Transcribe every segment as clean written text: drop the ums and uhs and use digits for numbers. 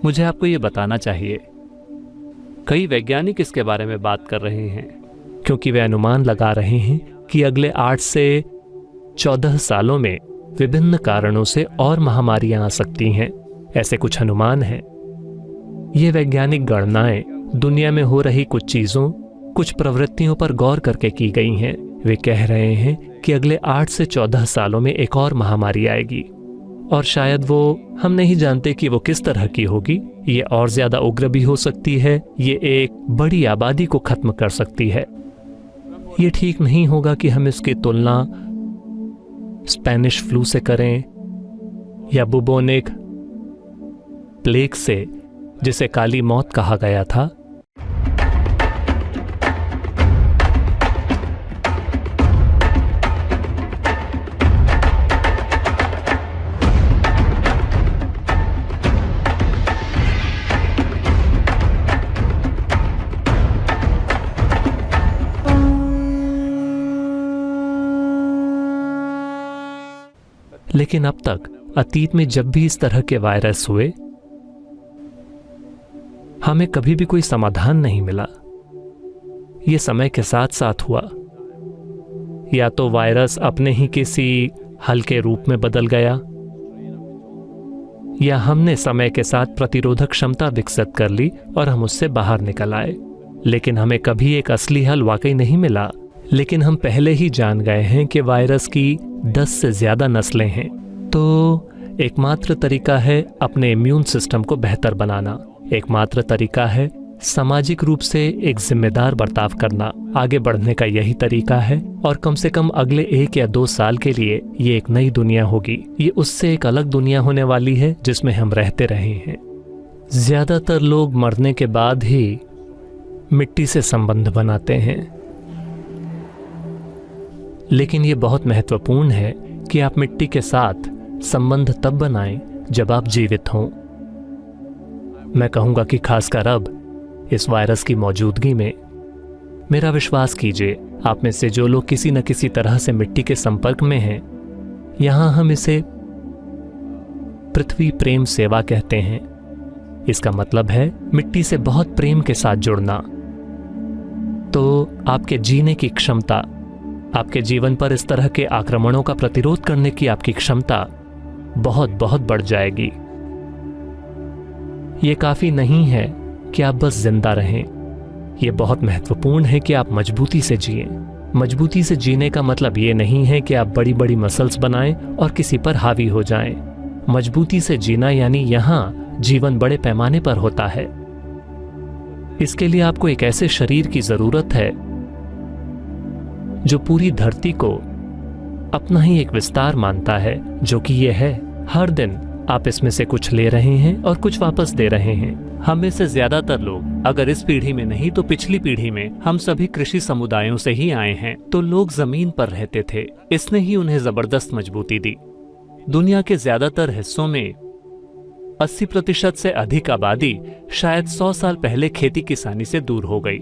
मुझे आपको ये बताना चाहिए, कई वैज्ञानिक इसके बारे में बात कर रहे हैं, क्योंकि वे अनुमान लगा रहे हैं कि अगले 8 से 14 सालों में विभिन्न कारणों से और महामारियां आ सकती हैं। ऐसे कुछ अनुमान हैं। ये वैज्ञानिक गणनाएं दुनिया में हो रही कुछ चीजों, कुछ प्रवृत्तियों पर गौर करके की गई हैं। वे कह रहे हैं कि अगले 8 से 14 सालों में एक और महामारी आएगी, और शायद वो हम नहीं जानते कि वो किस तरह की होगी। ये और ज्यादा उग्र भी हो सकती है। ये एक बड़ी आबादी को खत्म कर सकती है। ये ठीक नहीं होगा कि हम इसकी तुलना स्पेनिश फ्लू से करें या बुबोनिक प्लेग से, जिसे काली मौत कहा गया था। लेकिन अब तक अतीत में जब भी इस तरह के वायरस हुए, हमें कभी भी कोई समाधान नहीं मिला। यह समय के साथ साथ हुआ। या तो वायरस अपने ही किसी हल्के रूप में बदल गया, या हमने समय के साथ प्रतिरोधक क्षमता विकसित कर ली और हम उससे बाहर निकल आए। लेकिन हमें कभी एक असली हल वाकई नहीं मिला। लेकिन हम पहले ही जान गए हैं कि वायरस की 10 से ज्यादा नस्लें हैं। तो एकमात्र तरीका है अपने इम्यून सिस्टम को बेहतर बनाना। एकमात्र तरीका है सामाजिक रूप से एक जिम्मेदार बर्ताव करना। आगे बढ़ने का यही तरीका है, और कम से कम अगले 1 या 2 साल के लिए ये एक नई दुनिया होगी। ये उससे एक अलग दुनिया होने वाली है जिसमें हम रहते रहे हैं। ज्यादातर लोग मरने के बाद ही मिट्टी से संबंध बनाते हैं, लेकिन ये बहुत महत्वपूर्ण है कि आप मिट्टी के साथ संबंध तब बनाएं जब आप जीवित हों। मैं कहूंगा कि खासकर अब इस वायरस की मौजूदगी में, मेरा विश्वास कीजिए, आप में से जो लोग किसी न किसी तरह से मिट्टी के संपर्क में हैं, यहां हम इसे पृथ्वी प्रेम सेवा कहते हैं। इसका मतलब है मिट्टी से बहुत प्रेम के साथ जुड़ना। तो आपके जीने की क्षमता, आपके जीवन पर इस तरह के आक्रमणों का प्रतिरोध करने की आपकी क्षमता बहुत बहुत बढ़ जाएगी। ये काफी नहीं है कि आप बस जिंदा रहें। यह बहुत महत्वपूर्ण है कि आप मजबूती से जिएं। मजबूती से जीने का मतलब ये नहीं है कि आप बड़ी बड़ी मसल्स बनाएं और किसी पर हावी हो जाएं। मजबूती से जीना यानी यहां जीवन बड़े पैमाने पर होता है। इसके लिए आपको एक ऐसे शरीर की जरूरत है जो पूरी धरती को अपना ही एक विस्तार मानता है, जो कि ये है। हर दिन आप इसमें से कुछ ले रहे हैं और कुछ वापस दे रहे हैं। हम में से ज्यादातर लोग, अगर इस पीढ़ी में नहीं तो पिछली पीढ़ी में, हम सभी कृषि समुदायों से ही आए हैं। तो लोग जमीन पर रहते थे। इसने ही उन्हें जबरदस्त मजबूती दी। दुनिया के ज्यादातर हिस्सों में 80% से अधिक आबादी शायद 100 साल पहले खेती किसानी से दूर हो गई।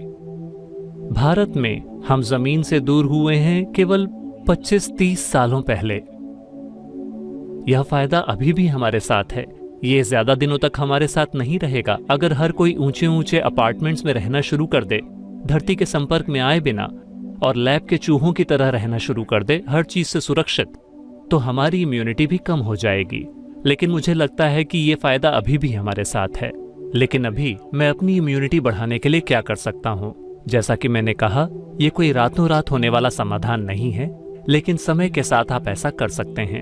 भारत में हम जमीन से दूर हुए हैं केवल 25-30 सालों पहले। यह फायदा अभी भी हमारे साथ है। ये ज्यादा दिनों तक हमारे साथ नहीं रहेगा। अगर हर कोई ऊंचे ऊंचे अपार्टमेंट्स में रहना शुरू कर दे, धरती के संपर्क में आए बिना, और लैब के चूहों की तरह रहना शुरू कर दे, हर चीज से सुरक्षित, तो हमारी इम्यूनिटी भी कम हो जाएगी। लेकिन मुझे लगता है कि ये फायदा अभी भी हमारे साथ है। लेकिन अभी मैं अपनी इम्यूनिटी बढ़ाने के लिए क्या कर सकता हूँ? जैसा कि मैंने कहा, यह कोई रातों रात होने वाला समाधान नहीं है, लेकिन समय के साथ आप ऐसा कर सकते हैं।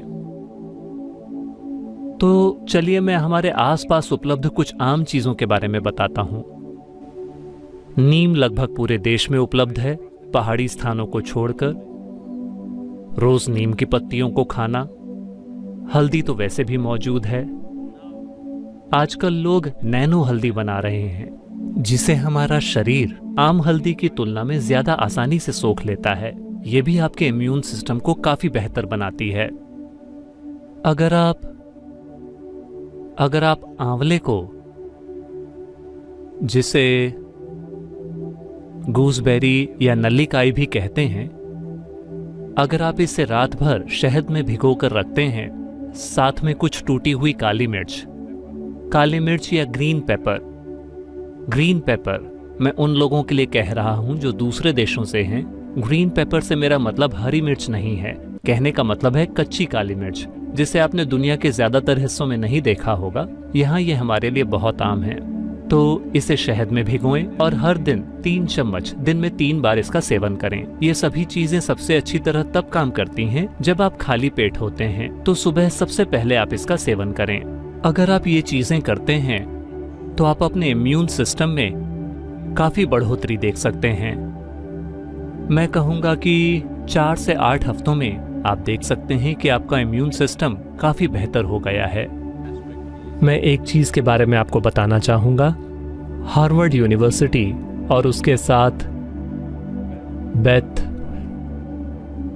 तो चलिए मैं हमारे आसपास उपलब्ध कुछ आम चीजों के बारे में बताता हूं। नीम लगभग पूरे देश में उपलब्ध है, पहाड़ी स्थानों को छोड़कर। रोज नीम की पत्तियों को खाना। हल्दी तो वैसे भी मौजूद है। आजकल लोग नैनो हल्दी बना रहे हैं, जिसे हमारा शरीर आम हल्दी की तुलना में ज्यादा आसानी से सोख लेता है। यह भी आपके इम्यून सिस्टम को काफी बेहतर बनाती है। अगर आप आंवले को, जिसे गूसबेरी या नल्लीकाई भी कहते हैं, अगर आप इसे रात भर शहद में भिगोकर रखते हैं, साथ में कुछ टूटी हुई काली मिर्च, काली मिर्च या ग्रीन पेपर। ग्रीन पेपर मैं उन लोगों के लिए कह रहा हूं जो दूसरे देशों से हैं। ग्रीन पेपर से मेरा मतलब हरी मिर्च नहीं है, कहने का मतलब है कच्ची काली मिर्च, जिसे आपने दुनिया के ज्यादातर हिस्सों में नहीं देखा होगा। यहाँ ये हमारे लिए बहुत आम है। तो इसे शहद में भिगोएं और हर दिन 3 चम्मच दिन में 3 बार इसका सेवन करें। ये सभी चीजें सबसे अच्छी तरह तब काम करती हैं जब आप खाली पेट होते हैं, तो सुबह सबसे पहले आप इसका सेवन करें। अगर आप ये चीजें करते हैं तो आप अपने इम्यून सिस्टम में काफी बढ़ोतरी देख सकते हैं। मैं कहूँगा कि 4 से 8 हफ्तों में आप देख सकते हैं कि आपका इम्यून सिस्टम काफी बेहतर हो गया है। मैं एक चीज के बारे में आपको बताना चाहूंगा। हार्वर्ड यूनिवर्सिटी और उसके साथ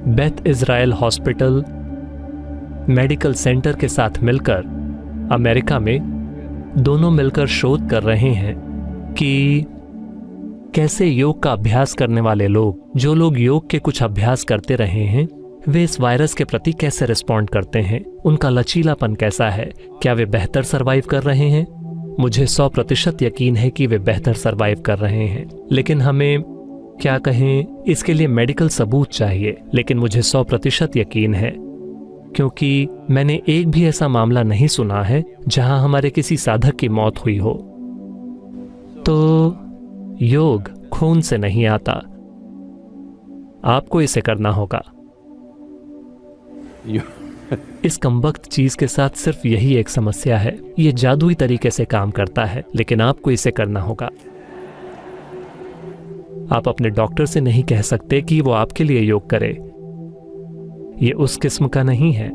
Beth Israel hospital medical centre के साथ मिलकर अमेरिका में दोनों मिलकर शोध कर रहे हैं कि कैसे योग का अभ्यास करने वाले लोग, जो लोग योग के कुछ अभ्यास करते रहे हैं, वे इस वायरस के प्रति कैसे रिस्पॉन्ड करते हैं, उनका लचीलापन कैसा है, क्या वे बेहतर सरवाइव कर रहे हैं। मुझे 100% यकीन है कि वे बेहतर सरवाइव कर रहे हैं, लेकिन हमें क्या कहें, इसके लिए मेडिकल सबूत चाहिए। लेकिन मुझे 100% यकीन है, क्योंकि मैंने एक भी ऐसा मामला नहीं सुना है जहां हमारे किसी साधक की मौत हुई हो। तो योग खून से नहीं आता, आपको इसे करना होगा। इस कमबख्त चीज के साथ सिर्फ यही एक समस्या है, ये जादुई तरीके से काम करता है, लेकिन आपको इसे करना होगा। आप अपने डॉक्टर से नहीं कह सकते कि वो आपके लिए योग करे, ये उस किस्म का नहीं है।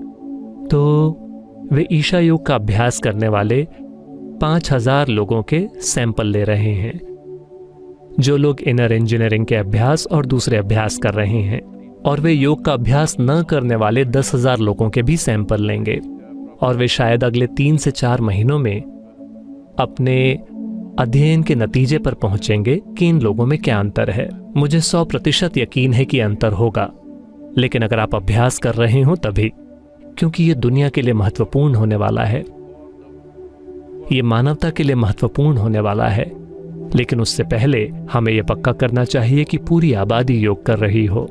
तो वे ईशा योग का अभ्यास करने वाले 5000 लोगों के सैंपल ले रहे हैं, जो लोग इनर इंजीनियरिंग के अभ्यास और दूसरे अभ्यास कर रहे हैं, और वे योग का अभ्यास न करने वाले 10,000 लोगों के भी सैंपल लेंगे, और वे शायद अगले 3 से 4 महीनों में अपने अध्ययन के नतीजे पर पहुंचेंगे कि इन लोगों में क्या अंतर है। मुझे 100% यकीन है कि अंतर होगा, लेकिन अगर आप अभ्यास कर रहे हो तभी, क्योंकि ये दुनिया के लिए महत्वपूर्ण होने वाला है, ये मानवता के लिए महत्वपूर्ण होने वाला है। लेकिन उससे पहले हमें यह पक्का करना चाहिए कि पूरी आबादी योग कर रही हो।